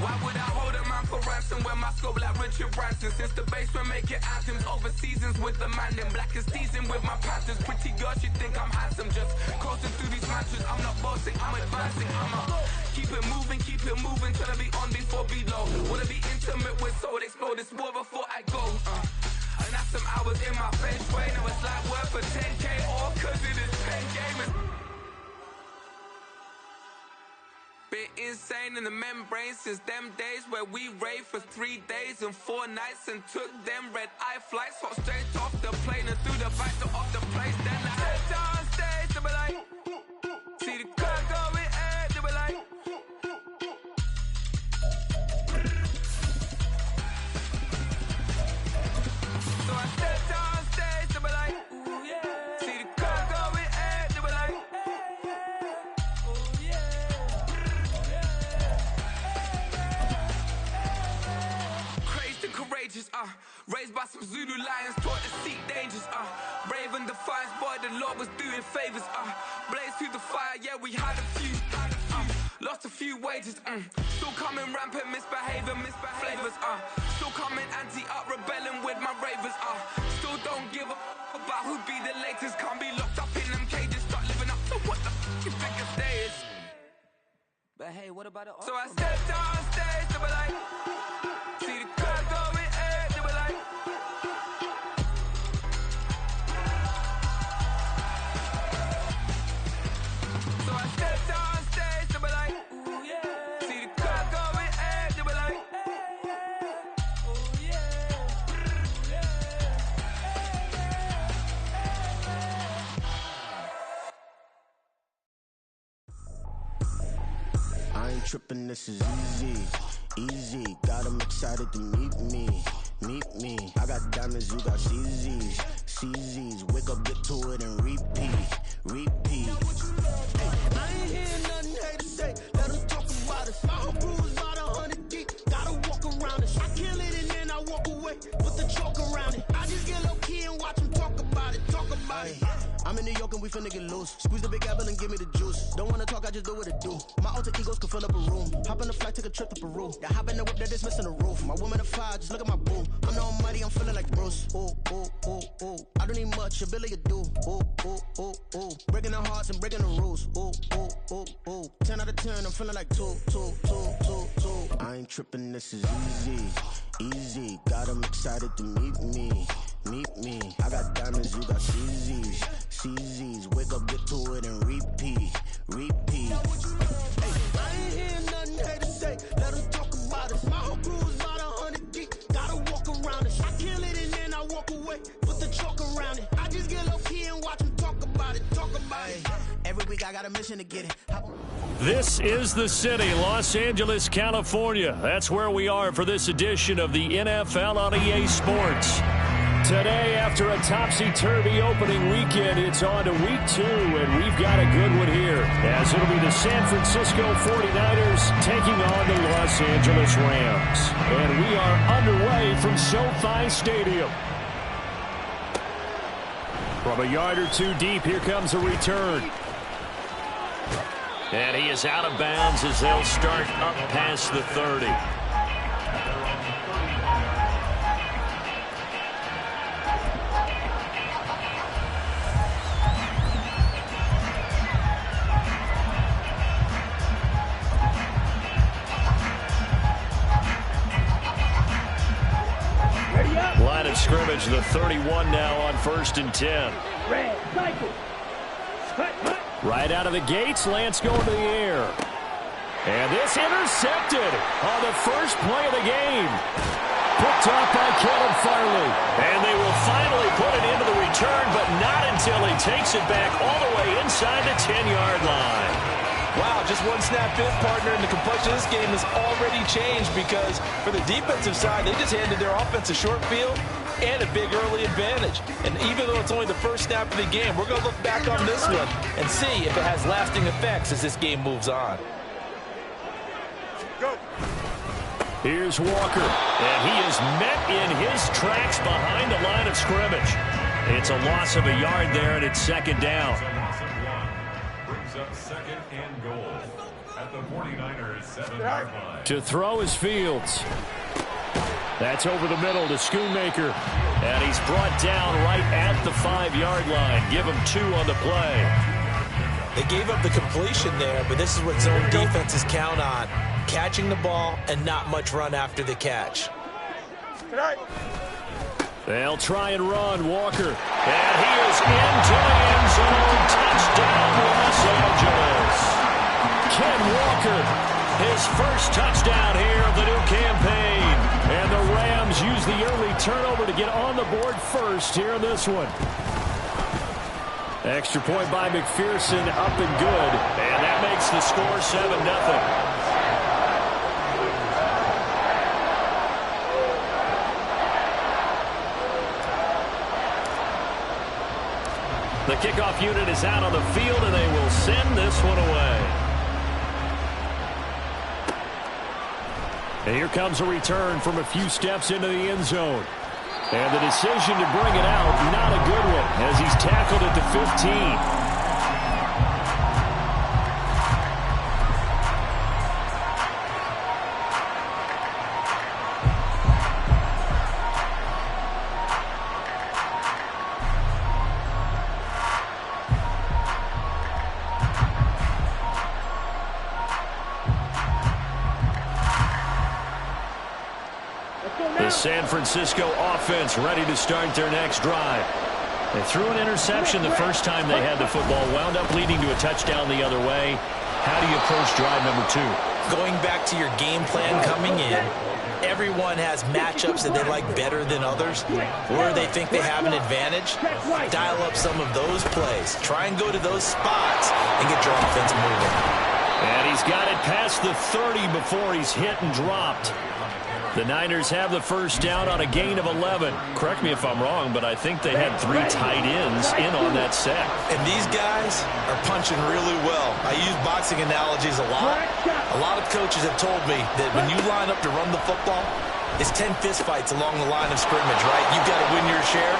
Why would I hold a man for ransom when my scope like Richard Branson? Since the basement making anthems over seasons with the man, then black is seasoned with my patterns. Pretty girls, you think I'm handsome, just coasting through these matches. I'm not bossing, I'm advancing. Keep it moving, tryna be on before below. Wanna be intimate with soul, explode this war before I go. And that's some hours in my feng shui. Now it's like work for 10K, all cause it is pen game. Been insane in the membrane since them days where we raved for 3 days and 4 nights and took them red-eye flights. Hot straight off the plane and through the back door of the place. Then I head down stage, they be like, see the crowd going air, they be like. So I step down stage, they be like, ooh yeah. See the crowd going air, they be like, ooh yeah. Crazed and courageous, raised by some Zulu lions, taught to seek dangers, brave and defiant, boy, the Lord was doing favors, blaze through the fire, yeah, we had a few, lost a few wages, still coming rampant, misbehaving, flavors, still coming anti-up, rebelling with my ravers, still don't give a about who be the latest, can't be locked up in them cages, start living up to what the you think of day is. But hey, what about it? So I stepped on stage, they were like, see the crowd going air, they were like. So I stepped on stage, they were like, ooh yeah. See the crowd going air, they were like, oh yeah. I ain't tripping, this is easy. Got 'em excited to meet me. I got diamonds, you got CZs. Wake up, get to it, and repeat. Hey, I ain't hear nothing haters say. Let them talk about us. My whole crew is about 100 deep. Gotta walk around us. I kill it and then I walk away with the chalk around it. I just get low key and watch them talk about it. I'm in New York and we finna get loose. Squeeze the big apple and give me the juice. Don't wanna talk, I just do what it do. My alter egos can fill up a room. Hop on the flight, take a trip to Peru. Yeah, hop in the whip that is missing the roof. My woman a fire, just look at my boo. I'm the almighty, I'm feeling like Bruce. Ooh. I don't need much, ability to do. Ooh. Breaking the hearts and breaking the rules. Ooh. 10 out of 10, I'm feeling like 2. I ain't tripping, this is easy. Got 'em excited to meet me. I got diamonds, you got CZs. Wake up, get to it, and repeat. Hey, I ain't hear nothing haters say. Let them talk about us. My whole crew is about 100 deep. Gotta walk around it. I kill it and then I walk away. Put the chalk around it. I just get low key and watch them talk about it. Every week I got a mission to get it. This is the city, Los Angeles, California. That's where we are for this edition of the NFL on EA Sports. Today, after a topsy-turvy opening weekend, it's on to week 2, and we've got a good one here, as it'll be the San Francisco 49ers taking on the Los Angeles Rams. And we are underway from SoFi Stadium. From a yard or two deep, here comes a return. And he is out of bounds as they'll start up past the 30. Line of scrimmage, the 31 now on 1st and 10. Red, cycle. Right out of the gates, Lance going to the air. And this intercepted on the first play of the game. Picked off by Caleb Farley. And they will finally put it into the return, but not until he takes it back all the way inside the 10-yard line. Wow, just one snap in, partner, and the complexion of this game has already changed because for the defensive side, they just handed their offense a short field and a big early advantage. And even though it's only the first snap of the game, we're going to look back on this one and see if it has lasting effects as this game moves on. Go. Here's Walker, and he is met in his tracks behind the line of scrimmage. It's a loss of a yard there, and it's 2nd down. brings up 2nd and goal at the 49ers 7-yard line. To throw is Fields. That's over the middle to Schoonmaker. And he's brought down right at the 5-yard line. Give him 2 on the play. They gave up the completion there, but this is what zone defenses count on. Catching the ball and not much run after the catch. They'll try and run. Walker. And he is into the end zone. Touchdown, Los Angeles. Ken Walker, his first touchdown here of the new campaign. And the Rams use the early turnover to get on the board first here in this one. Extra point by McPherson, up and good. And that makes the score 7-0. The kickoff unit is out on the field, and they will send this one away. And here comes a return from a few steps into the end zone. And the decision to bring it out, not a good one, as he's tackled at the 15. The San Francisco offense ready to start their next drive. They threw an interception the first time they had the football, wound up leading to a touchdown the other way. How do you approach drive number 2? Going back to your game plan coming in, everyone has matchups that they like better than others, where they think they have an advantage. Dial up some of those plays. Try and go to those spots and get your offense moving. And he's got it past the 30 before he's hit and dropped. The Niners have the first down on a gain of 11. Correct me if I'm wrong, but I think they had 3 tight ends in on that set. And these guys are punching really well. I use boxing analogies a lot. A lot of coaches have told me that when you line up to run the football, it's 10 fistfights along the line of scrimmage, right? You've got to win your share.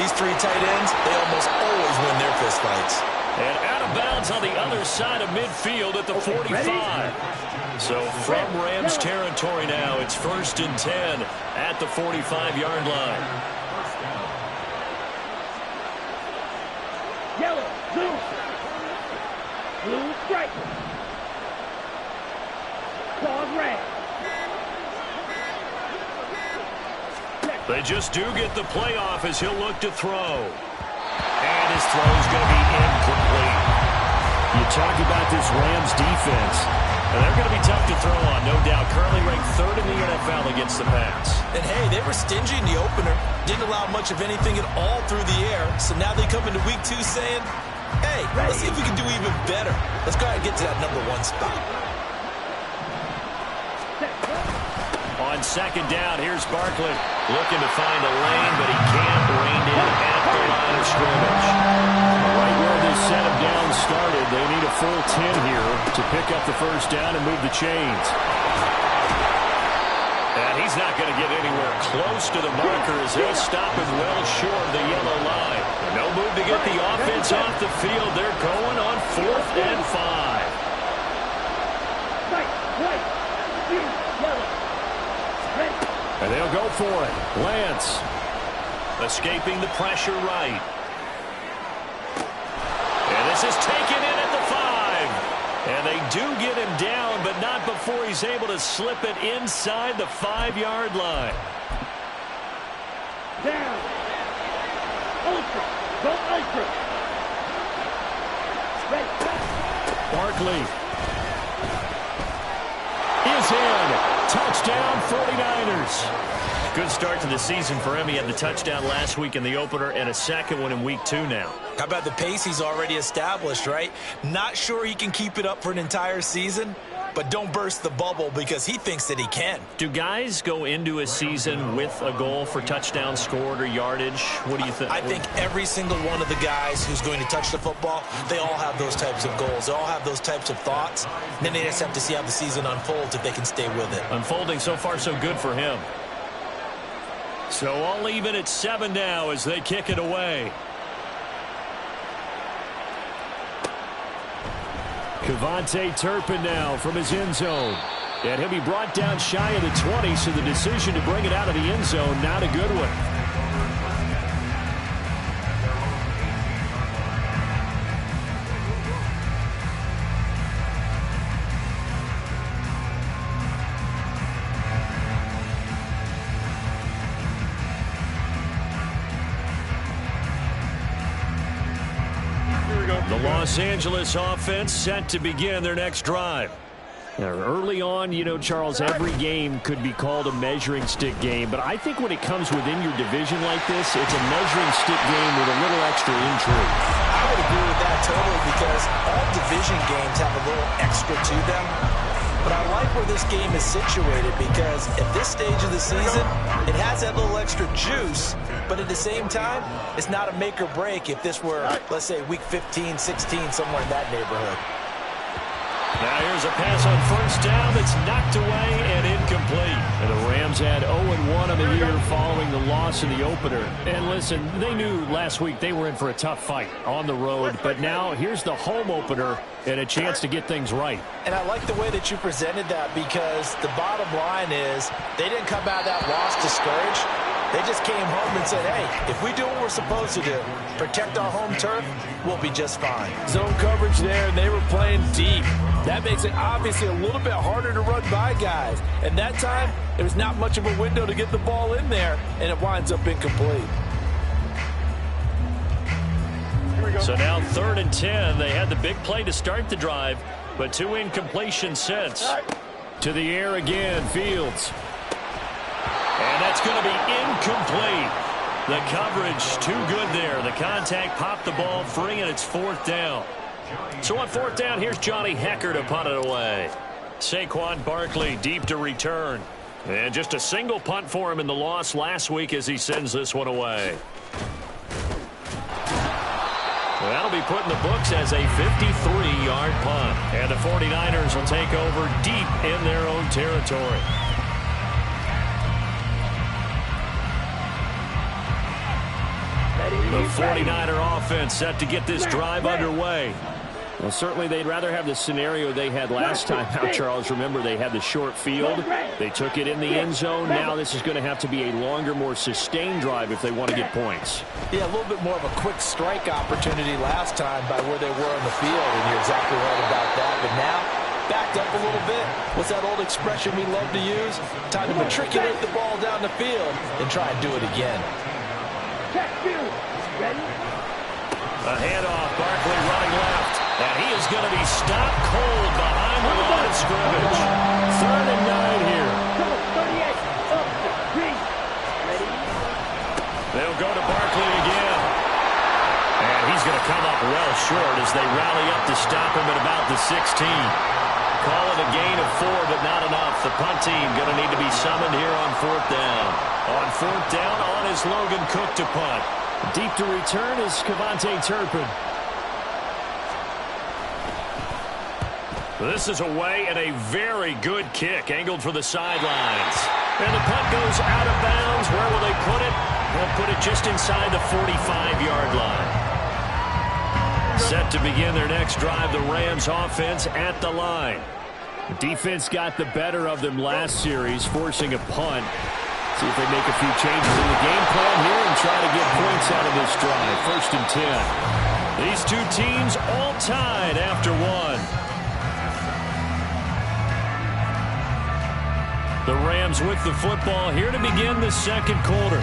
These 3 tight ends, they almost always win their fistfights. And out of bounds on the other side of midfield at the 45. So from Rams territory now, it's 1st and 10 at the 45-yard line. Yellow, blue. Blue strike. Claws red. They just do get the playoff as he'll look to throw. And his throw is going to be incomplete. You talk about this Rams defense. And they're going to be tough to throw on, no doubt. Currently ranked 3rd in the NFL against the pass. And, hey, they were stingy in the opener. Didn't allow much of anything at all through the air. So now they come into week 2 saying, hey, let's see if we can do even better. Let's go ahead and get to that number 1 spot. On 2nd down, here's Barkley. Looking to find a lane, but he can't. Reined in at the line of scrimmage. Right where this set of downs started, they need a full 10 here to pick up the first down and move the chains. And he's not going to get anywhere close to the marker as he'll stop him well short of the yellow line. No move to get the offense off the field. They're going on 4th and 5. And they'll go for it. Lance escaping the pressure right. And this is taken in at the 5. And they do get him down, but not before he's able to slip it inside the 5-yard line. Down. Ultra. Go ultra. Barkley is in. Touchdown, 49ers. Good start to the season for him. He had the touchdown last week in the opener and a second one in week 2 now. How about the pace he's already established, right? Not sure he can keep it up for an entire season, but don't burst the bubble because he thinks that he can. Do guys go into a season with a goal for touchdown scored or yardage? What do you think? I think every single one of the guys who's going to touch the football, they all have those types of goals. They all have those types of thoughts. And then they just have to see how the season unfolds if they can stay with it. Unfolding so far so good for him. So all even at 7 now as they kick it away. KaVontae Turpin now from his end zone. And he'll be brought down shy of the 20, so the decision to bring it out of the end zone, not a good one. The Los Angeles offense set to begin their next drive. Now, early on, you know, Charles, every game could be called a measuring stick game, but I think when it comes within your division like this, it's a measuring stick game with a little extra intrigue. I would agree with that totally, because all division games have a little extra to them. But I like where this game is situated, because at this stage of the season, it has that little extra juice, but at the same time, it's not a make or break if this were, let's say, week 15, 16, somewhere in that neighborhood. Now here's a pass on first down that's knocked away and incomplete. And the Rams had 0-1 on the year following the loss in the opener. And listen, they knew last week they were in for a tough fight on the road. But now here's the home opener and a chance to get things right. And I like the way that you presented that, because the bottom line is they didn't come out of that loss discouraged. They just came home and said, hey, if we do what we're supposed to do, protect our home turf, we'll be just fine. Zone coverage there, and they were playing deep. That makes it obviously a little bit harder to run by guys. And that time, there was not much of a window to get the ball in there, and it winds up incomplete. So now 3rd and 10. They had the big play to start the drive, but 2 incompletions since. To the air again, Fields. And that's going to be incomplete. The coverage too good there. The contact popped the ball free, and it's 4th down. So on 4th down, here's Johnny Hekker to punt it away. Saquon Barkley deep to return. And just a single punt for him in the loss last week as he sends this one away. That'll be put in the books as a 53-yard punt. And the 49ers will take over deep in their own territory. The 49er offense set to get this drive underway. Well, certainly they'd rather have the scenario they had last time out, Charles. Remember, they had the short field. They took it in the end zone. Now this is going to have to be a longer, more sustained drive if they want to get points. Yeah, a little bit more of a quick strike opportunity last time by where they were on the field, and you're exactly right about that. But now, backed up a little bit. What's that old expression we love to use? Time to matriculate the ball down the field and try and do it again. A handoff, Barkley running left. And he is going to be stopped cold behind the line of scrimmage. 3rd and 9 here. They'll go to Barkley again. And he's going to come up well short as they rally up to stop him at about the 16. Call it a gain of 4, but not enough. The punt team going to need to be summoned here on 4th down. On 4th down, on is Logan Cook to punt. Deep to return is KaVontae Turpin. This is away and a very good kick, angled for the sidelines. And the punt goes out of bounds. Where will they put it? They'll put it just inside the 45-yard line. Set to begin their next drive, the Rams offense at the line. Defense got the better of them last series, forcing a punt. See if they make a few changes in the game plan here and try to get points out of this drive. 1st and 10. These two teams all tied after 1. The Rams with the football here to begin the 2nd quarter,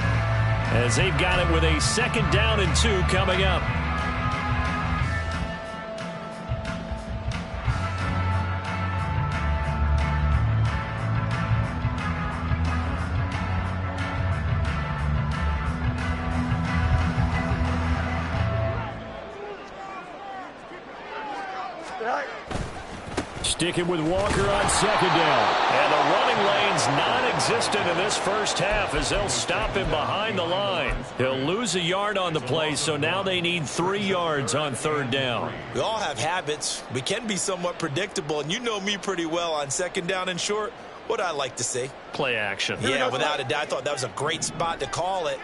as they've got it with a 2nd down and 2 coming up. Sticking with Walker on 2nd down. And the running lane's non-existent in this first half as they'll stop him behind the line. He'll lose a yard on the play, so now they need 3 yards on 3rd down. We all have habits. We can be somewhat predictable, and you know me pretty well on 2nd down and short. What I like to see. Play action. Yeah, without a doubt. I thought that was a great spot to call it.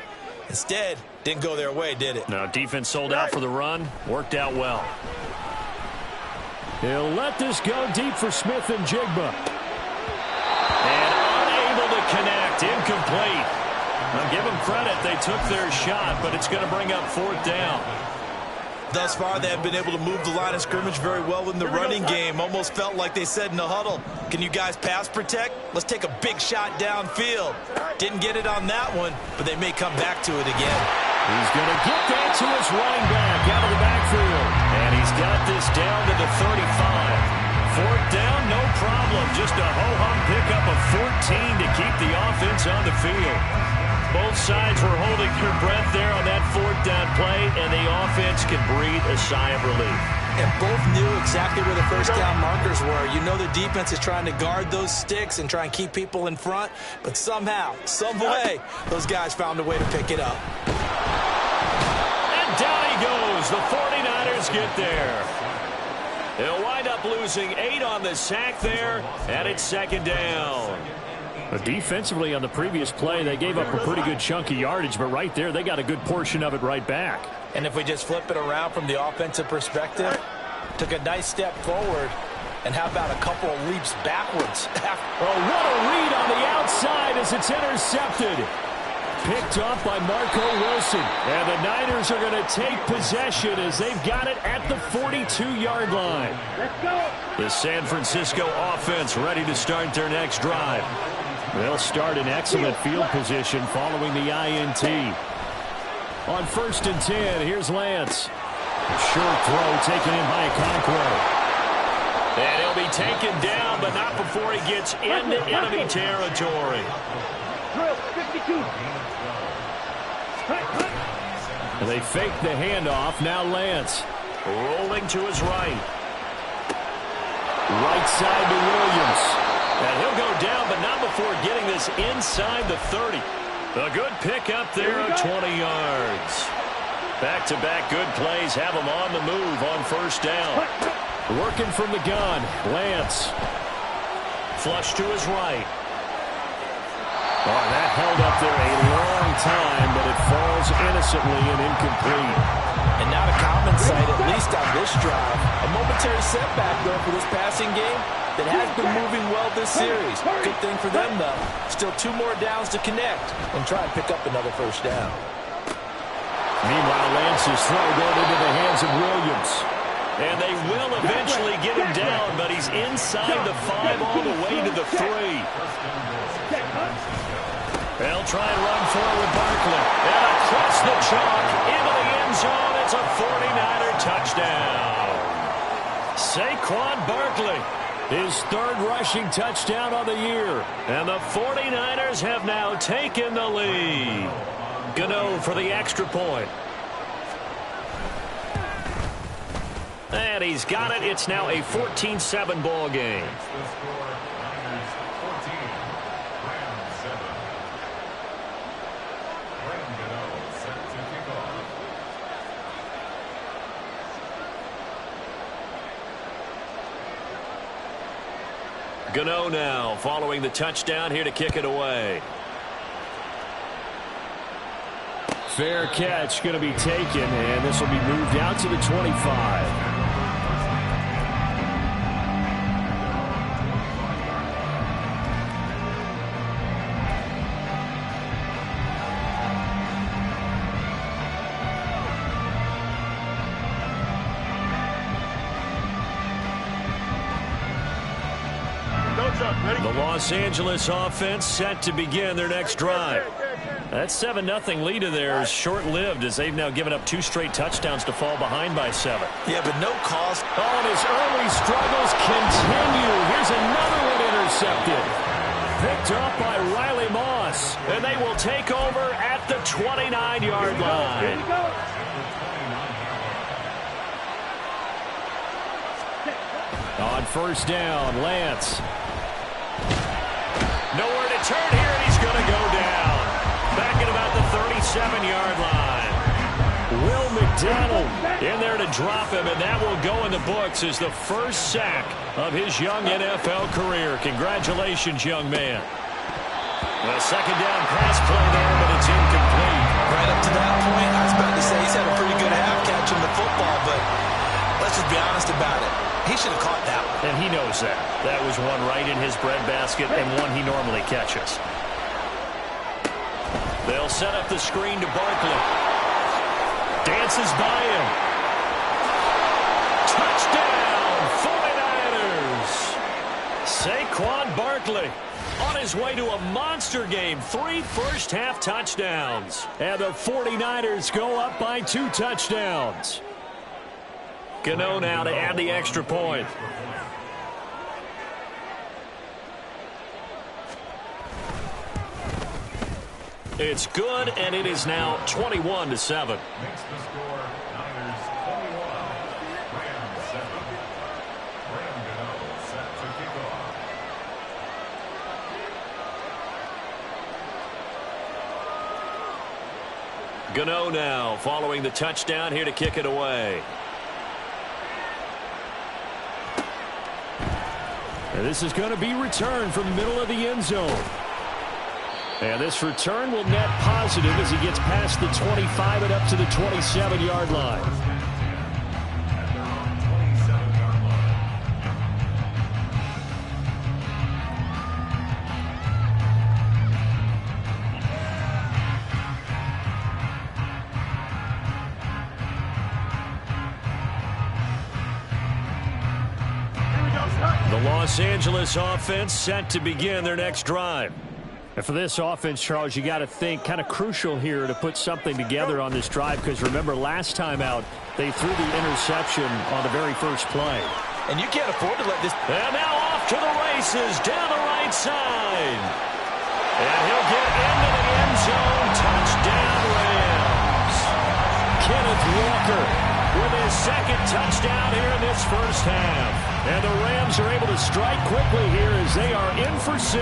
Instead, didn't go their way, did it? No, defense sold out for the run. Worked out well. He'll let this go deep for Smith and Jigba. And unable to connect. Incomplete. Now give them credit. They took their shot, but it's going to bring up 4th down. Thus far, they have been able to move the line of scrimmage very well in the running game. Almost felt like they said in the huddle, can you guys pass protect? Let's take a big shot downfield. Didn't get it on that one, but they may come back to it again. He's going to get that to his running back out of the backfield. And he's got this down to the 35. 4th down, no problem. Just a ho-hum pickup of 14 to keep the offense on the field. Both sides were holding their breath there on that 4th down play, and the offense can breathe a sigh of relief. And both knew exactly where the first down markers were. You know the defense is trying to guard those sticks and try and keep people in front, but somehow, some way, those guys found a way to pick it up. And down he goes. The 49ers get there. They'll wind up losing 8 on the sack there, and it's 2nd down. But defensively on the previous play, they gave up a pretty good chunk of yardage, but right there, they got a good portion of it right back. And if we just flip it around from the offensive perspective, took a nice step forward, and how about a couple of leaps backwards? Oh, what a read on the outside as it's intercepted. Picked off by Marco Wilson. And the Niners are going to take possession as they've got it at the 42-yard line. Let's go. The San Francisco offense ready to start their next drive. They'll start in excellent field position following the INT. On 1st and 10, here's Lance. Short throw taken in by Okonkwo. And he'll be taken down, but not before he gets into enemy territory. Drill 52. They fake the handoff. Now Lance rolling to his right. Right side to Williams. And he'll go down, but not before getting this inside the 30. A good pickup there of 20 yards. Back-to-back good plays have him on the move on 1st down. Working from the gun, Lance. Flush to his right. Oh, that held up there a long time, but it falls innocently and incomplete. And not a common sight, at least on this drive. A momentary setback, though, for this passing game that has been moving well this series. Good thing for them, though. Still 2 more downs to connect and try and pick up another 1st down. Meanwhile, Lance's throw going into the hands of Williams. And they will eventually get him down, but he's inside the 5 all the way to the 3. They'll try and run forward with Barkley. And across the chalk into the end zone. It's a 49er touchdown. Saquon Barkley, his 3rd rushing touchdown of the year. And the 49ers have now taken the lead. Gano for the extra point. And he's got it. It's now a 14-7 ball game. Gano now following the touchdown here to kick it away. Fair catch going to be taken, and this will be moved out to the 25. The Los Angeles offense set to begin their next drive. That 7-0 lead of theirs short-lived as they've now given up 2 straight touchdowns to fall behind by 7. Yeah, but no cause. Oh, and his early struggles continue. Here's another one intercepted. Picked up by Riley Moss. And they will take over at the 29-yard line. On 1st down, Lance. Nowhere to turn here, and he's going to go down. Back at about the 37-yard line. Will McDonald in there to drop him, and that will go in the books as the first sack of his young NFL career. Congratulations, young man. A 2nd down pass play there, but it's incomplete. Right up to that point, I was about to say he's had a pretty good half catching the football, but let's just be honest about it. He should have caught that one. And he knows that. That was one right in his breadbasket and one he normally catches. They'll set up the screen to Barkley. Dances by him. Touchdown, 49ers. Saquon Barkley on his way to a monster game. 3 first-half touchdowns. And the 49ers go up by 2 touchdowns. Gano now to add the extra point. It's good, and it is now 21-7. Makes the score Niners 21, Rams 7. Graham Gano set to kick off. Gano now following the touchdown here to kick it away. And this is going to be returned from the middle of the end zone. And this return will net positive as he gets past the 25 and up to the 27-yard line. At their own 27-yard line. The Los Angeles offense set to begin their next drive. And for this offense, Charles, you got to think kind of crucial here to put something together on this drive, because remember last time out they threw the interception on the very first play. And you can't afford to let this. And now off to the races down the right side. And he'll get into the end zone. Touchdown Rams. Kenneth Walker with his second touchdown here in this first half. And the Rams are able to strike quickly here as they are in for 6.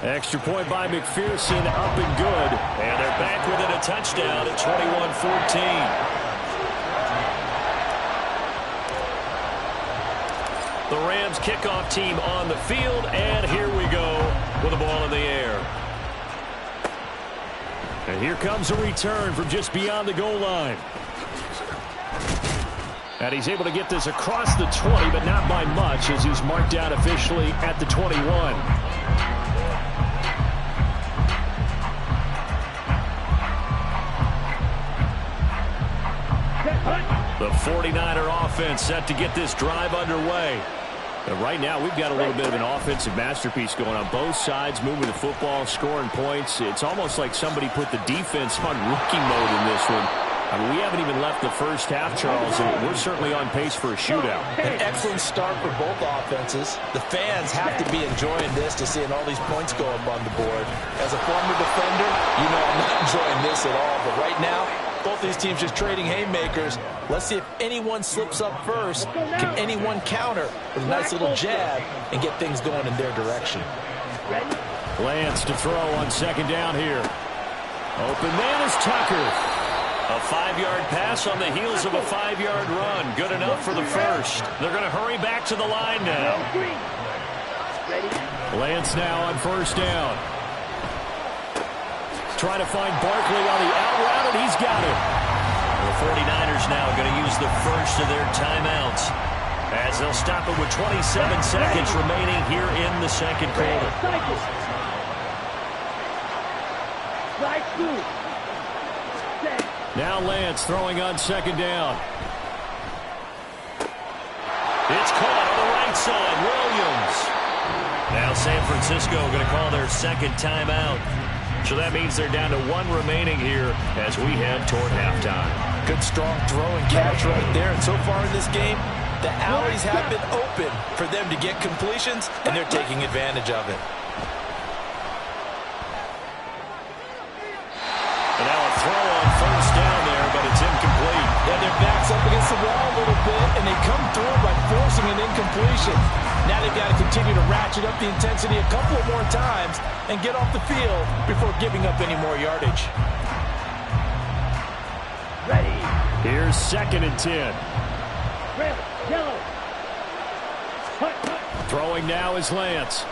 Extra point by McPherson, up and good. And they're back within a touchdown at 21-14. The Rams kickoff team on the field, and here we go with the ball in the air. And here comes a return from just beyond the goal line. And he's able to get this across the 20, but not by much, as he's marked down officially at the 21. The 49er offense set to get this drive underway. And right now, we've got a little bit of an offensive masterpiece going on both sides, moving the football, scoring points. It's almost like somebody put the defense on rookie mode in this one. I mean, we haven't even left the first half, Charles, and we're certainly on pace for a shootout. An excellent start for both offenses. The fans have to be enjoying this to seeing all these points go up on the board. As a former defender, you know I'm not enjoying this at all. But right now, both these teams just trading haymakers. Let's see if anyone slips up first. Can anyone counter with a nice little jab and get things going in their direction? Lance to throw on second down here. Open man is Tucker. A 5-yard pass on the heels of a 5-yard run. Good enough for the first. They're going to hurry back to the line now. Lance now on first down. Trying to find Barkley on the out route, and he's got it. The 49ers now going to use the first of their timeouts, as they'll stop it with 27 seconds remaining here in the second quarter. Now Lance throwing on second down. It's caught on the right side. Williams. Now San Francisco going to call their second timeout. So that means they're down to 1 remaining here as we head toward halftime. Good strong throw and catch right there. And so far in this game, the alleys have been open for them to get completions, and they're taking advantage of it. And now a throw on first down there, but it's incomplete. Yeah, their back's up against the wall a little bit, and they come through by forcing an incompletion. Now they've got to continue to ratchet up the intensity a couple of more times and get off the field before giving up any more yardage. Ready. Here's 2nd and 10. Red, yellow. Throwing now is Lance.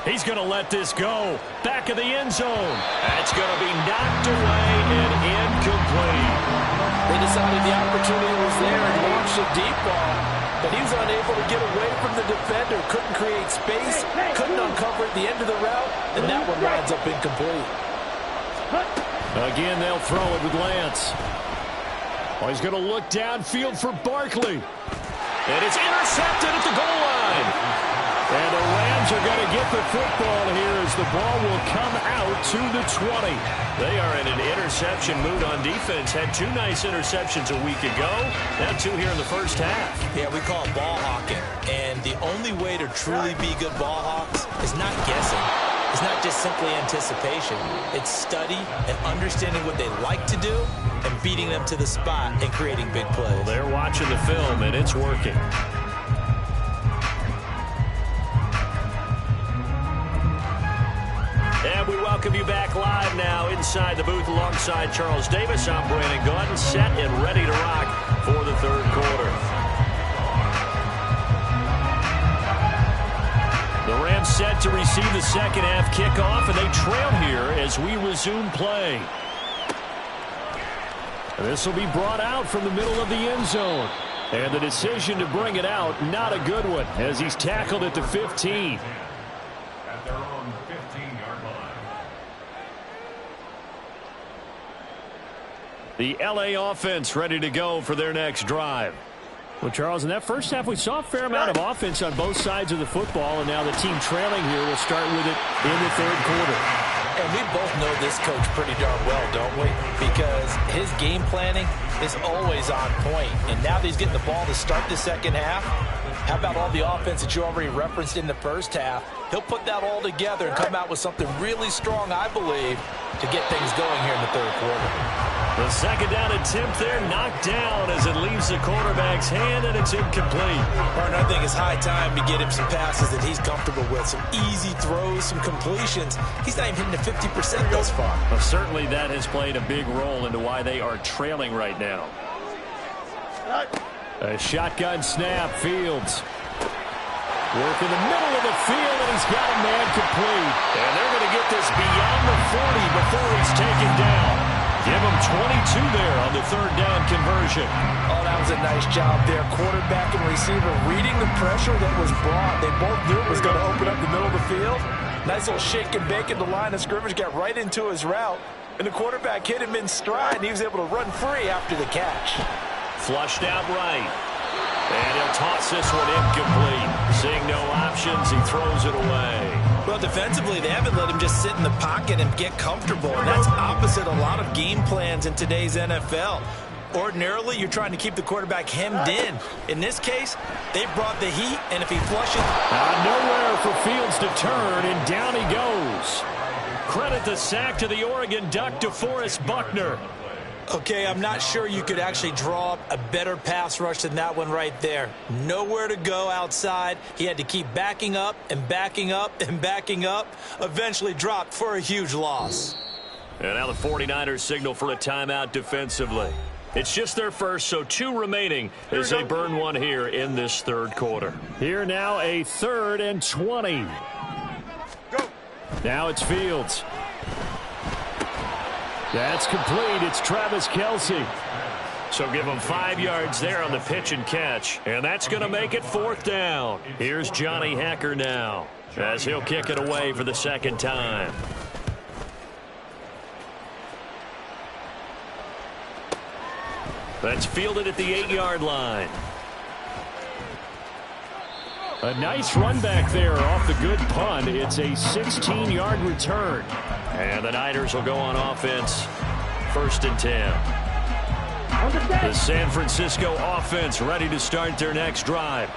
He's going to let this go. Back of the end zone. That's going to be knocked away and incomplete. decided the opportunity was there and launched a deep ball, but he was unable to get away from the defender, couldn't create space, couldn't uncover at the end of the route, and that one winds up incomplete. Again, they'll throw it with Lance. Oh, he's going to look downfield for Barkley. And it's intercepted at the goal line. And the Rams are going to get the football here as the ball will come out to the 20. They are in an interception mood on defense. Had 2 nice interceptions a week ago. Now 2 here in the first half. Yeah, we call it ball hawking. And the only way to truly be good ball hawks is not guessing. It's not just simply anticipation. It's study and understanding what they like to do and beating them to the spot and creating big plays. Well, they're watching the film, and it's working. And we welcome you back live now inside the booth alongside Charles Davis. I'm Brandon Gaudin, set and ready to rock for the third quarter. The Rams set to receive the second half kickoff, and they trail here as we resume play. And this will be brought out from the middle of the end zone. And the decision to bring it out, not a good one, as he's tackled at the 15. At their own 15-yard line. The LA offense ready to go for their next drive. Well, Charles, in that first half, we saw a fair amount of offense on both sides of the football, and now the team trailing here will start with it in the third quarter. And we both know this coach pretty darn well, don't we? Because his game planning is always on point. And now that he's getting the ball to start the second half, how about all the offense that you already referenced in the first half? He'll put that all together and come out with something really strong, I believe, to get things going here in the third quarter. The second down attempt there knocked down as it leaves the quarterback's hand, and it's incomplete. Partner, I think it's high time to get him some passes that he's comfortable with. Some easy throws, some completions. He's not even hitting the 50% thus far. Well, certainly that has played a big role into why they are trailing right now. A shotgun snap, Fields. Work in the middle of the field, and he's got a man complete. And they're going to get this beyond the 40 before he's taken down. Give him 22 there on the third down conversion. Oh, that was a nice job there. Quarterback and receiver reading the pressure that was brought. They both knew it was going to open up the middle of the field. Nice little shake and bake at the line of scrimmage. Got right into his route. And the quarterback hit him in stride, and he was able to run free after the catch. Flushed out right. And he'll toss this one incomplete. Seeing no options, he throws it away. Well, defensively, they haven't let him just sit in the pocket and get comfortable. And that's opposite a lot of game plans in today's NFL. Ordinarily, you're trying to keep the quarterback hemmed in. In this case, they brought the heat, and if he flushes... Nowhere for Fields to turn, and down he goes. Credit the sack to the Oregon Duck, DeForest Buckner. Okay, I'm not sure you could actually draw up a better pass rush than that one right there. Nowhere to go outside. He had to keep backing up and backing up and backing up. Eventually dropped for a huge loss. And now the 49ers signal for a timeout defensively. It's just their first, so 2 remaining as they burn one here in this third quarter. Here now a 3rd and 20. Go. Now it's Fields. That's complete. It's Travis Kelce. So give him 5 yards there on the pitch and catch. And that's going to make it 4th down. Here's Johnny Hekker now as he'll kick it away for the second time. That's fielded at the 8-yard line. A nice run back there off the good punt. It's a 16-yard return. And the Niners will go on offense. 1st and 10. The San Francisco offense ready to start their next drive.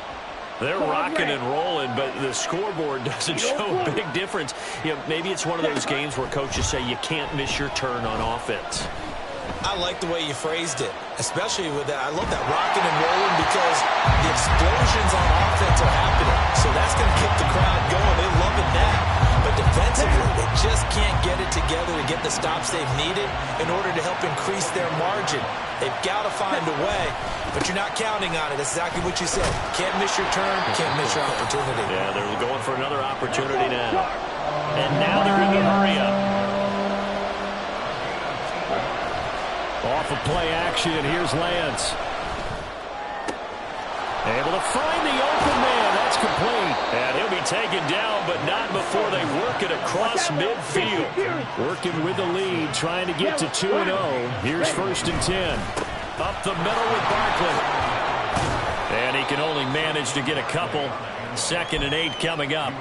They're rocking and rolling, but the scoreboard doesn't show a big difference. You know, maybe it's one of those games where coaches say you can't miss your turn on offense. I like the way you phrased it, especially with that. I love that rocking and rolling because the explosions on offense are happening. So that's going to keep the crowd going. They're loving that. But defensively, they just can't get it together to get the stops they've needed in order to help increase their margin. They've got to find a way, but you're not counting on it. That's exactly what you said. Can't miss your turn, can't miss your opportunity. Yeah, they're going for another opportunity now. And now they're in the hurry-up. Off of play action, here's Lance. Able to find the open man. That's complete. And he'll be taken down, but not before they work it across midfield. Working with the lead, trying to get to 2-0. Here's 1st and 10. Up the middle with Barkley. And he can only manage to get a couple. 2nd and 8 coming up.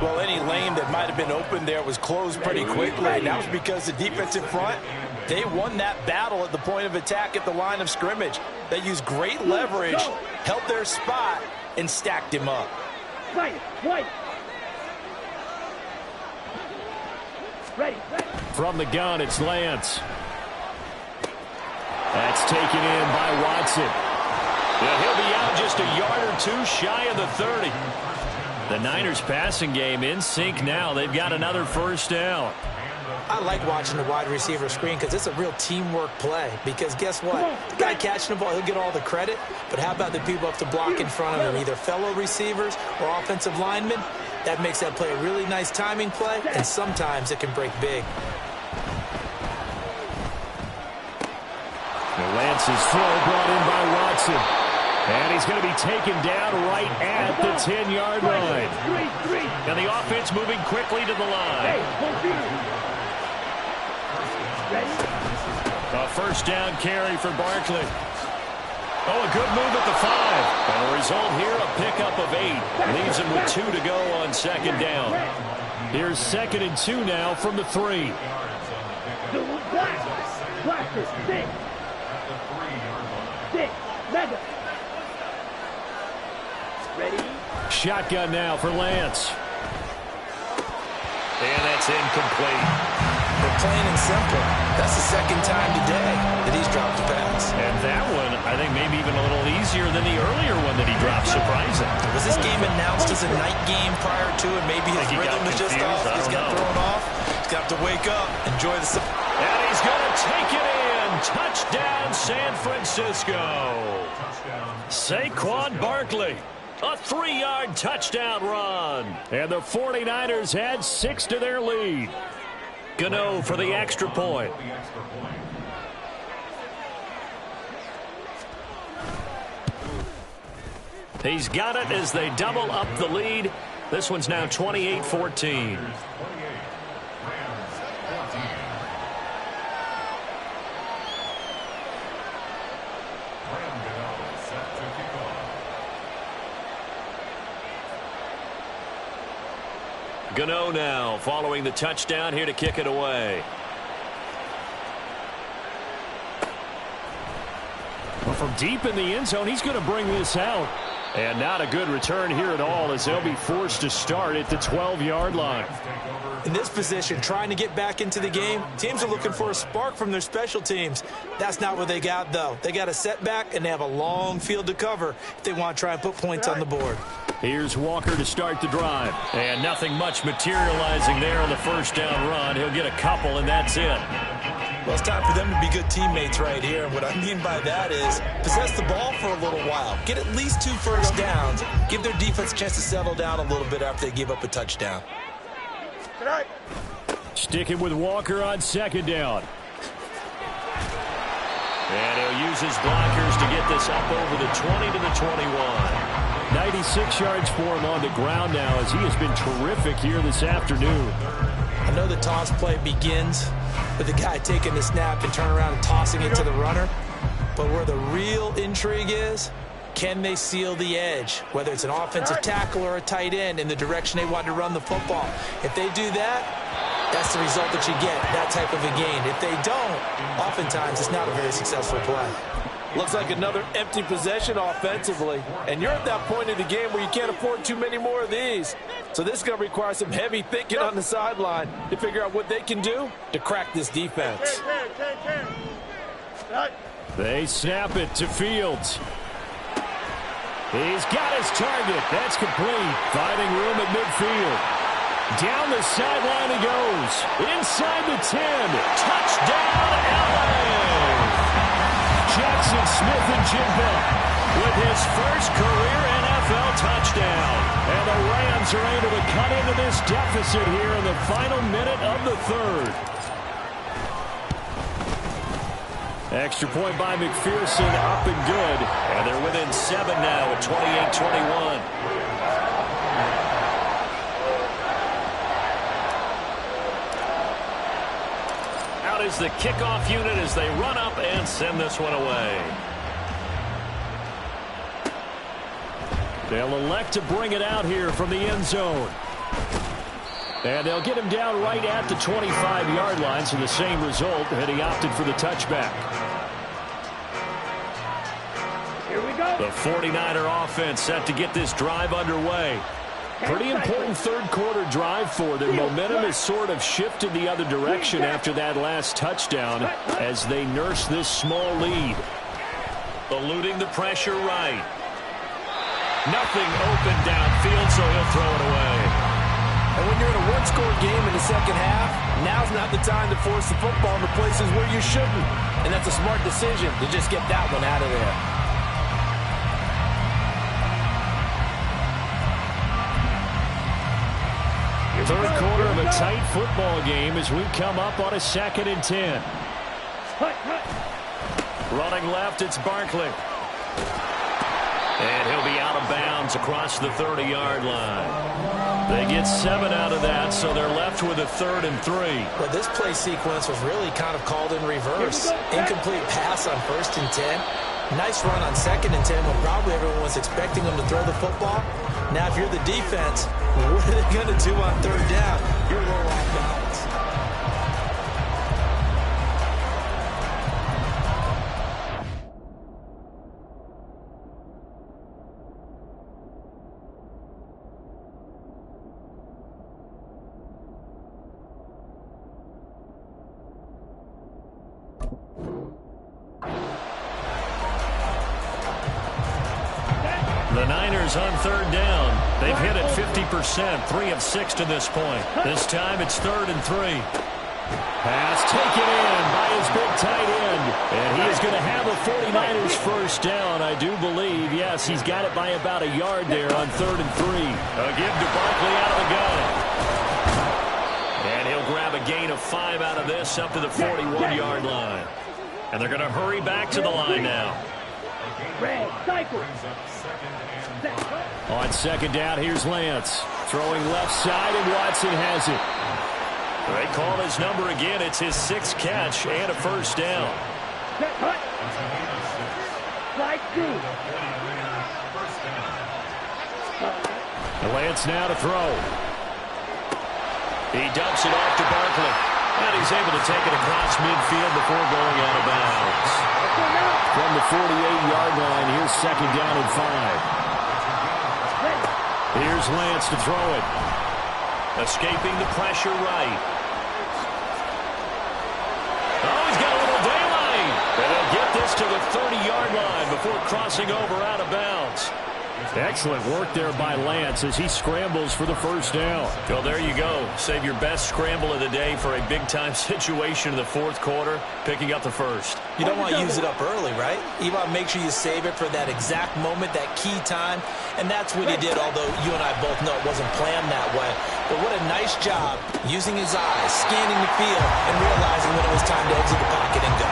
Well, any lane that might have been open there was closed pretty quickly. And that was because the defensive front, they won that battle at the point of attack at the line of scrimmage. They used great leverage, held their spot, and stacked him up. From the gun, it's Lance. That's taken in by Watson. Yeah, he'll be out just a yard or two shy of the 30. The Niners passing game in sync now. They've got another 1st down. I like watching the wide receiver screen because it's a real teamwork play. Because guess what? The guy catching the ball, he'll get all the credit. But how about the people up to block in front of him, either fellow receivers or offensive linemen? That makes that play a really nice timing play, and sometimes it can break big. Lance's throw brought in by Watson. And he's going to be taken down right at the 10-yard line. And the offense moving quickly to the line. A 1st down carry for Barkley. Oh, a good move at the 5. And the result here, a pickup of 8. Leaves him with 2 to go on 2nd down. Here's 2nd and 2 now from the 3. Shotgun now for Lance. And that's incomplete. But plain and simple, that's the 2nd time today that he's dropped a pass. And that one, I think, maybe even a little easier than the earlier one that he dropped, surprising. Was this game announced as a night game prior to it? Maybe his rhythm was just off. He's got thrown off. He's got to wake up, enjoy the... And he's going to take it in. Touchdown, San Francisco. Saquon Barkley. A 3-yard touchdown run. And the 49ers add 6 to their lead. Gano for the extra point. He's got it as they double up the lead. This one's now 28-14. Gano now following the touchdown, here to kick it away. Well, from deep in the end zone, he's going to bring this out. And not a good return here at all, as they'll be forced to start at the 12-yard line. In this position, trying to get back into the game, teams are looking for a spark from their special teams. That's not what they got, though. They got a setback, and they have a long field to cover if they want to try and put points on the board. Here's Walker to start the drive. And nothing much materializing there on the 1st down run. He'll get a couple, and that's it. Well, it's time for them to be good teammates right here. And what I mean by that is possess the ball for a little while. Get at least 2 first downs. Give their defense a chance to settle down a little bit after they give up a touchdown. Sticking with Walker on 2nd down. And he'll use his blockers to get this up over the 20 to the 21. 96 yards for him on the ground now, as he has been terrific here this afternoon. I know the toss play begins with the guy taking the snap and turn around and tossing it to the runner. But where the real intrigue is, can they seal the edge, whether it's an offensive tackle or a tight end, in the direction they want to run the football? If they do that, that's the result that you get, that type of a gain. If they don't, oftentimes it's not a very successful play. Looks like another empty possession offensively. And you're at that point in the game where you can't afford too many more of these. So this is going to require some heavy thinking on the sideline to figure out what they can do to crack this defense. They snap it to Fields. He's got his target. That's complete. Finding room at midfield. Down the sideline he goes. Inside the 10. Touchdown, LA! Jackson Smith-Njigba with his first career NFL touchdown. And the Rams are able to cut into this deficit here in the final minute of the 3rd. Extra point by McPherson, up and good. And they're within 7 now at 28-21. Out is the kickoff unit as they run up and send this one away. They'll elect to bring it out here from the end zone. And they'll get him down right at the 25-yard line, so the same result, and he opted for the touchback. Here we go. The 49er offense set to get this drive underway. Pretty important third-quarter drive for them. Momentum has sort of shifted the other direction after that last touchdown as they nurse this small lead. Eluding the pressure right. Nothing open downfield, so he'll throw it away. And when you're in a one-score game in the second half, now's not the time to force the football into places where you shouldn't. And that's a smart decision to just get that one out of there. Third quarter of a tight football game as we come up on a 2nd and 10. Running left, it's Barkley. And he'll be out of bounds across the 30-yard line. They get 7 out of that, so they're left with a 3rd and 3. Well, this play sequence was really kind of called in reverse. Incomplete pass on 1st and 10. Nice run on 2nd and 10 when probably everyone was expecting them to throw the football. Now, if you're the defense, what are they going to do on 3rd down? You're a little off balance. The Niners on 3rd down. They've hit it 50%, 3 of 6 to this point. This time it's 3rd and 3. Pass taken in by his big tight end. And he is going to have a 49ers first down, I do believe. Yes, he's got it by about a yard there on 3rd and 3. A give to Barkley out of the gun. And he'll grab a gain of 5 out of this up to the 41-yard line. And they're going to hurry back to the line now. Red, cycle. On 2nd down, here's Lance. Throwing left side, and Watson has it. They call his number again. It's his 6th catch and a first down. Slide through. Lance now to throw. He dumps it off to Barkley. And he's able to take it across midfield before going out of bounds. From the 48-yard line, here's 2nd down and 5. Here's Lance to throw it. Escaping the pressure right. Oh, he's got a little daylight. And they'll get this to the 30-yard line before crossing over out of bounds. Excellent work there by Lance as he scrambles for the first down. Well, there you go. Save your best scramble of the day for a big-time situation in the 4th quarter, picking up the first. You don't want to use it up early, right? You want to make sure you save it for that exact moment, that key time, and that's what he did, although you and I both know it wasn't planned that way. But what a nice job using his eyes, scanning the field, and realizing when it was time to exit the pocket and go.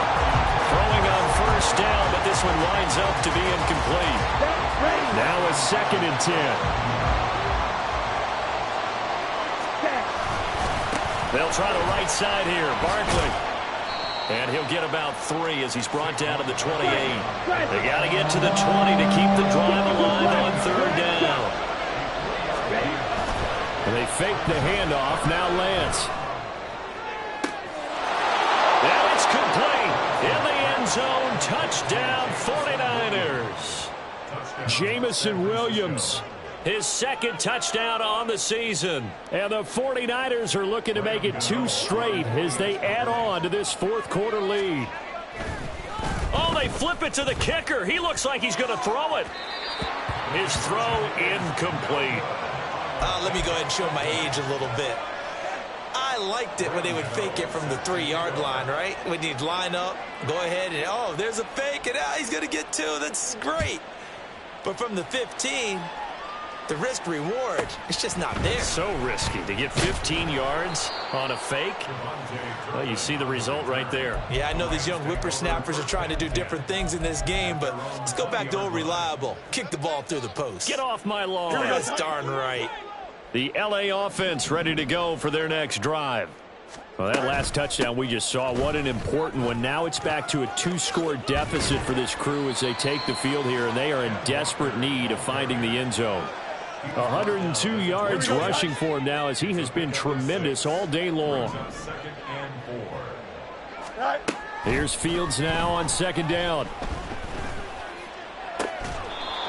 Throwing on first down, but this one winds up to be incomplete. Now a 2nd and 10. They'll try the right side here. Barkley. And he'll get about 3 as he's brought down to the 28. They got to get to the 20 to keep the drive alive on 3rd down. And they fake the handoff. Now Lance. And it's complete. In the end zone. Touchdown 49ers. Jameson Williams, his 2nd touchdown on the season. And the 49ers are looking to make it 2 straight as they add on to this 4th quarter lead. Oh, they flip it to the kicker. He looks like he's going to throw it. His throw incomplete. Let me go ahead and show my age a little bit. I liked it when they would fake it from the 3-yard line, right? When you'd line up, go ahead and, oh, there's a fake, and he's going to get 2. That's great. But from the 15, the risk-reward, it's just not there. So risky to get 15 yards on a fake. Well, you see the result right there. Yeah, I know these young whippersnappers are trying to do different things in this game, but let's go back to old reliable. Kick the ball through the post. Get off my lawn. That's darn right. The LA offense ready to go for their next drive. Well, that last touchdown we just saw, what an important one. Now it's back to a 2-score deficit for this crew as they take the field here, and they are in desperate need of finding the end zone. 102 yards rushing for him now as he has been tremendous all day long. Here's Fields now on second down.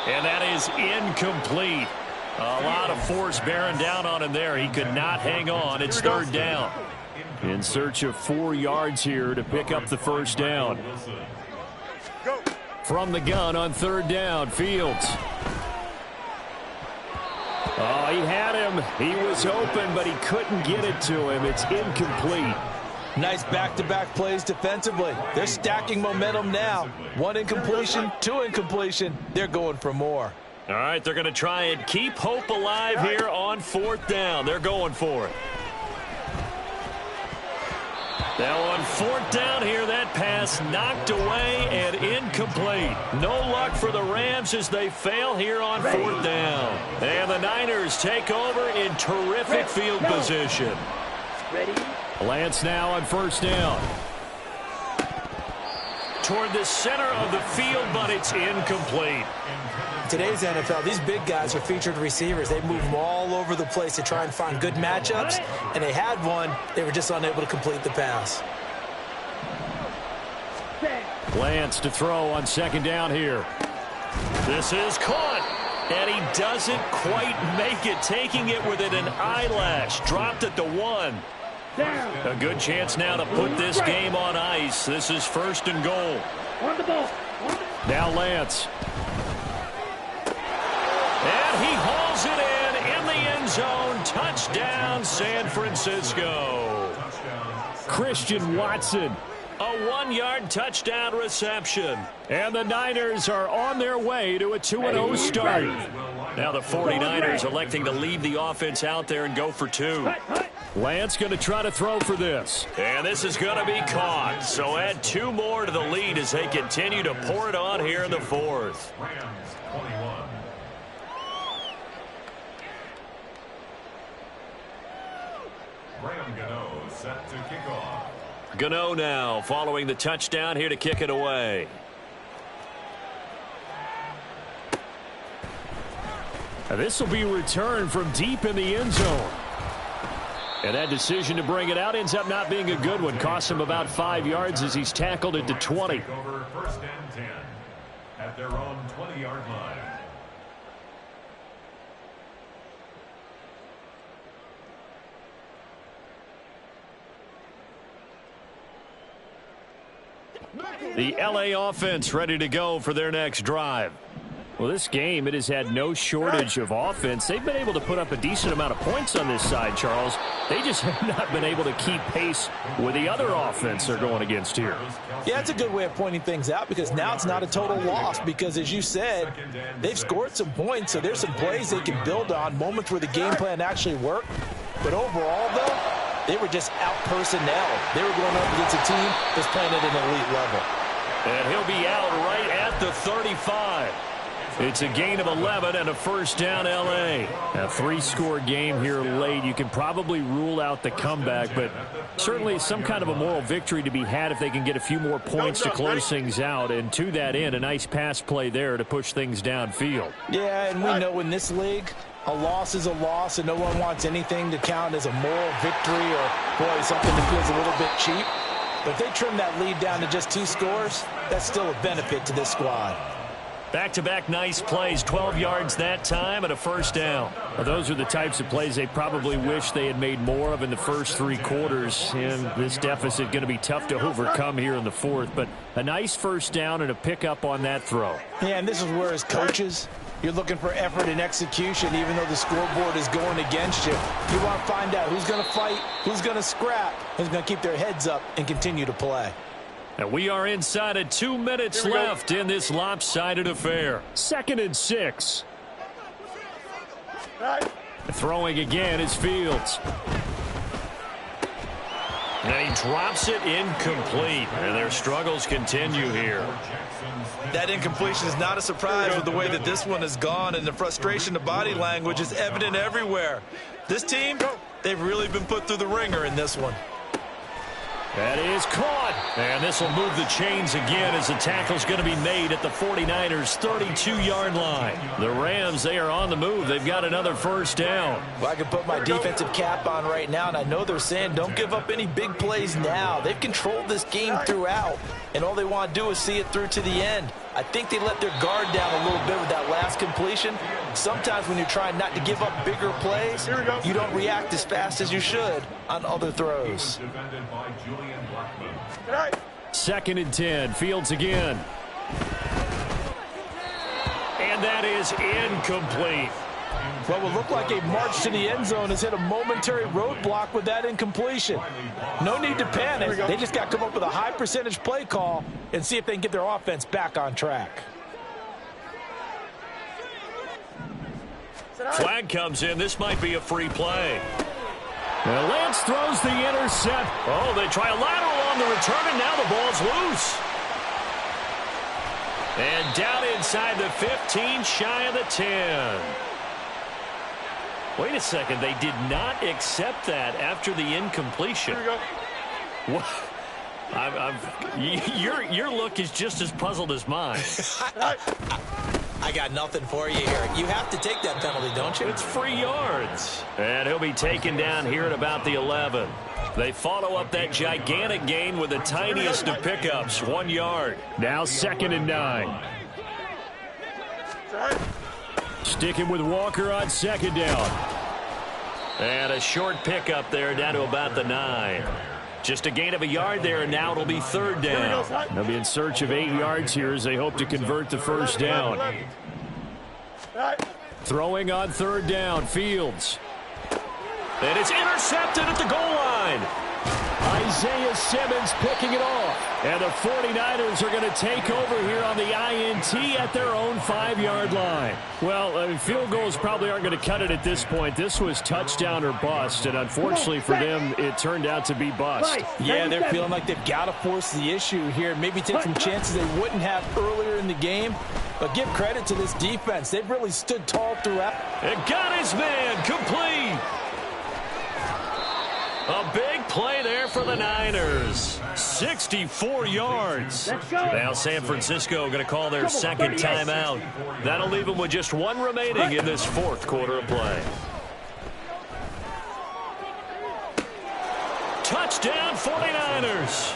And that is incomplete. A lot of force bearing down on him there. He could not hang on. It's third down. In search of 4 yards here to pick up the first down. From the gun on third down, Fields. Oh, he had him. He was open, but he couldn't get it to him. It's incomplete. Nice back-to-back plays defensively. They're stacking momentum now. 1 incompletion, 2 incompletion. They're going for more. All right, they're going to try and keep hope alive here on fourth down. They're going for it. Now on fourth down here, that pass knocked away and incomplete. No luck for the Rams as they fail here on fourth down. And the Niners take over in terrific field position. Lance now on first down. Toward the center of the field, but it's incomplete. Today's NFL, these big guys are featured receivers. They move them all over the place to try and find good matchups, and they had one. They were just unable to complete the pass. Lance to throw on second down here. This is caught, and he doesn't quite make it, taking it within an eyelash. Dropped at the 1. A good chance now to put this game on ice. This is first and goal. Now Lance. And he hauls it in the end zone. Touchdown, San Francisco. Christian Watson. A 1-yard touchdown reception. And the Niners are on their way to a 2-0 start. Now the 49ers electing to leave the offense out there and go for 2. Lance going to try to throw for this. And this is going to be caught. So add 2 more to the lead as they continue to pour it on here in the fourth. Rams 21. Graham Gano set to kick off. Gano now following the touchdown here to kick it away. This will be returned from deep in the end zone. And that decision to bring it out ends up not being a good one. Costs him about 5 yards as he's tackled it to 20. Over first and 10 at their own 20-yard line. The LA offense ready to go for their next drive. Well, this game, it has had no shortage of offense. They've been able to put up a decent amount of points on this side, Charles. They just have not been able to keep pace with the other offense they're going against here. Yeah, that's a good way of pointing things out because now it's not a total loss because, as you said, they've scored some points, so there's some plays they can build on, moments where the game plan actually worked. But overall, though, they were just out-personnel. They were going up against a team that's playing at an elite level. And he'll be out right at the 35. It's a gain of 11 and a first down, L.A. A 3-score game here late. You can probably rule out the comeback, but certainly some kind of a moral victory to be had if they can get a few more points to close things out. And to that end, a nice pass play there to push things downfield. Yeah, and we know in this league, a loss is a loss, and no one wants anything to count as a moral victory or, boy, something that feels a little bit cheap. But if they trim that lead down to just 2 scores, that's still a benefit to this squad. Back-to-back nice plays, 12 yards that time and a first down. Well, those are the types of plays they probably wish they had made more of in the first 3 quarters. And this deficit going to be tough to overcome here in the fourth. But a nice first down and a pickup on that throw. Yeah, and this is where as coaches, you're looking for effort and execution even though the scoreboard is going against you. You want to find out who's going to fight, who's going to scrap, who's going to keep their heads up and continue to play. And we are inside of 2 minutes left in this lopsided affair. 2nd and 6. Throwing again is Fields. And he drops it incomplete. And their struggles continue here. That incompletion is not a surprise with the way that this one has gone, and the frustration, the body language is evident everywhere. This team, they've really been put through the ringer in this one. That is caught. And this will move the chains again as the tackle's going to be made at the 49ers' 32-yard line. The Rams, they are on the move. They've got another first down. Well, I can put my defensive cap on right now, and I know they're saying don't give up any big plays now. They've controlled this game throughout, and all they want to do is see it through to the end. I think they let their guard down a little bit with that last completion. Sometimes when you're trying not to give up bigger plays, you don't react as fast as you should on other throws. Second and 10. Fields again. And that is incomplete. What will look like a march to the end zone has hit a momentary roadblock with that incompletion. No need to panic. They just got to come up with a high percentage play call and see if they can get their offense back on track. Flag comes in. This might be a free play. Now Lance throws the intercept. Oh, they try a lateral on the return, and now the ball's loose. And down inside the 15, shy of the 10. Wait a second. They did not accept that after the incompletion. What? Your look is just as puzzled as mine. I got nothing for you here. You have to take that penalty, don't you? It's free yards. And he'll be taken down here at about the 11. They follow up that gigantic gain with the tiniest of pickups, 1 yard. Now 2nd and 9. Sticking with Walker on 2nd down. And a short pickup there down to about the 9. Just a gain of a yard there, and now it'll be 3rd down. They'll be in search of 8 yards here as they hope to convert the first down. Throwing on 3rd down, Fields. And it's intercepted at the goal line. Isaiah Simmons picking it off. And the 49ers are going to take over here on the INT at their own 5-yard line. Well, field goals probably aren't going to cut it at this point. This was touchdown or bust, and unfortunately for them, it turned out to be bust. Yeah, they're feeling like they've got to force the issue here, maybe take some chances they wouldn't have earlier in the game. But give credit to this defense. They've really stood tall throughout. And got his man complete. A big play there for the Niners. 64 yards. Now San Francisco going to call their second timeout. That'll leave them with just 1 remaining in this 4th quarter of play. Touchdown 49ers.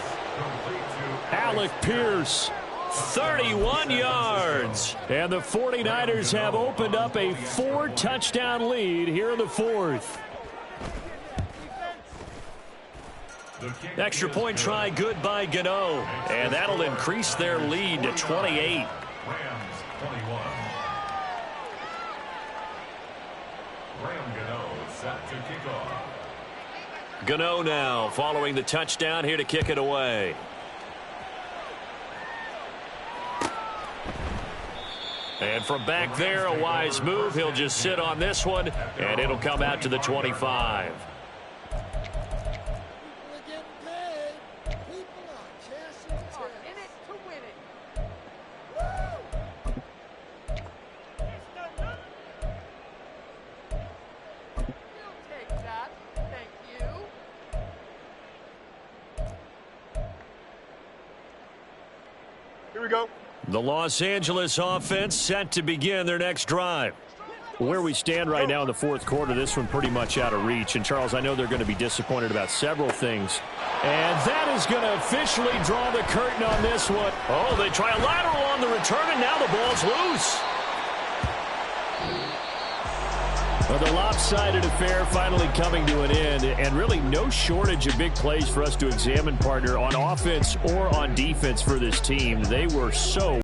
Alec Pierce. 31 yards. And the 49ers have opened up a 4-touchdown lead here in the 4th. Extra point try good by Gano. And that'll increase their lead to 28. Rams 21. Graham Gano set to kick off. Gano now following the touchdown here to kick it away. And from back there, a wise move. He'll just sit on this one, and it'll come out to the 25. The Los Angeles offense set to begin their next drive. Where we stand right now in the 4th quarter, this one pretty much out of reach. And, Charles, I know they're going to be disappointed about several things. And that is going to officially draw the curtain on this one. Oh, they try a lateral on the return, and now the ball's loose. Well, the lopsided affair finally coming to an end, and really no shortage of big plays for us to examine, partner, on offense or on defense for this team. They were so